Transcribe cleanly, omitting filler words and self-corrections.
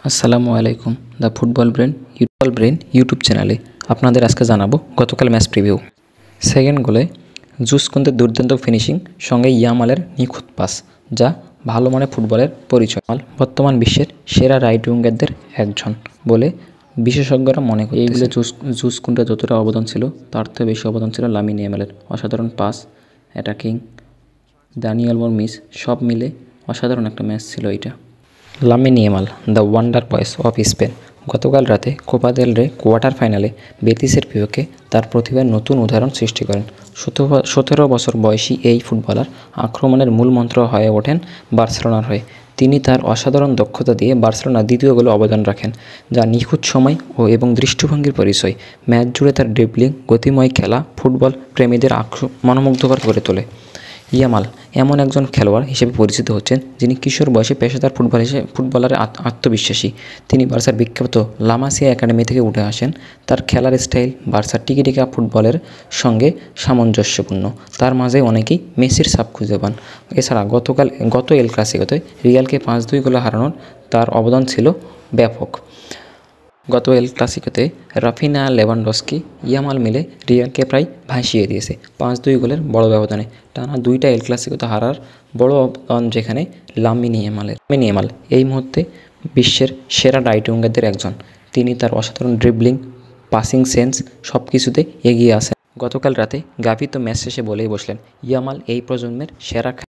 আসসালামু আলাইকুম। The football brain YouTube চ্যানেলে আপনাদের আজকে জানাবো গতকাল ম্যাচ প্রিভিউ। সেকেন্ড গোলে জুসকোন্তের দুর্দান্ত ফিনিশিং সঙ্গে ইয়ামালের নিখুঁত পাস, যা ভালো মানের ফুটবলের পরিচয়। বর্তমান বিশ্বের সেরা রাইট উইঙ্গারদের একজন বলে বিশেষজ্ঞরা মনে করেন। এইগুলো জুসকোন্তের যতটা অবদান ছিল তার থেকে বেশি অবদান ছিল লামিন ইয়ামালের। অসাধারণ পাস, অ্যাটাকিং, দানি অলমোর মিস, সব মিলে অসাধারণ একটা ম্যাচ ছিল এইটা। লামিন ইয়ামাল, দ্য ওয়ান্ডার বয়েস অফ স্পেন, গতকাল রাতে কোপা দেল রে কোয়ার্টার ফাইনালে বেতিসের বিপক্ষে তার প্রতিভার নতুন উদাহরণ সৃষ্টি করেন। 17 বছর বয়সী এই ফুটবলার আক্রমণের মূল মন্ত্র হয়ে ওঠেন বার্সেলোনার হয়ে। তিনি তার অসাধারণ দক্ষতা দিয়ে বার্সেলোনার দ্বিতীয় গোলে অবদান রাখেন, যা নিখুঁত সময় এবং দৃষ্টিভঙ্গির পরিচয়। ম্যাচ জুড়ে তার ড্রিবলিং, গতিময় খেলা ফুটবল প্রেমীদের মনোমুগ্ধকর করে তোলে। ইয়ামাল এমন একজন খেলোয়াড় হিসেবে পরিচিত হচ্ছেন যিনি কিশোর বয়সে পেশাদার ফুটবলারে আত্মবিশ্বাসী। তিনি বার্সার বিখ্যাত লা মাসিয়া একাডেমি থেকে উঠে আসেন। তার খেলার স্টাইল বার্সার টিকিটিকা ফুটবলের সঙ্গে সামঞ্জস্যপূর্ণ। তার মাঝে অনেকেই মেসির ছাপ খুঁজে পান। এছাড়া গত এল ক্লাসিকোতে রিয়ালকে 5-2 গোলে হারানোর তার অবদান ছিল ব্যাপক। গত এল ক্লাসিকোতে রাফিনা, লেভানডস্কি, ইয়ামাল মিলে রিয়ালকে প্রায় ভাসিয়ে দিয়েছে 5-2 গোলের বড় ব্যবধানে। টানা 2টা এল ক্লাসিকোতে হারার বড় অবদান যেখানে লামিন ইয়ামাল এই মুহূর্তে বিশ্বের সেরা রাইট উইঙ্গারদের একজন। তিনি তার অসাধারণ ড্রিবলিং, পাসিং সেন্স সব কিছুতে এগিয়ে আসেন। গতকাল রাতে গাভি তো ম্যাচ শেষে বলেই বসলেন, ইয়ামাল এই প্রজন্মের সেরা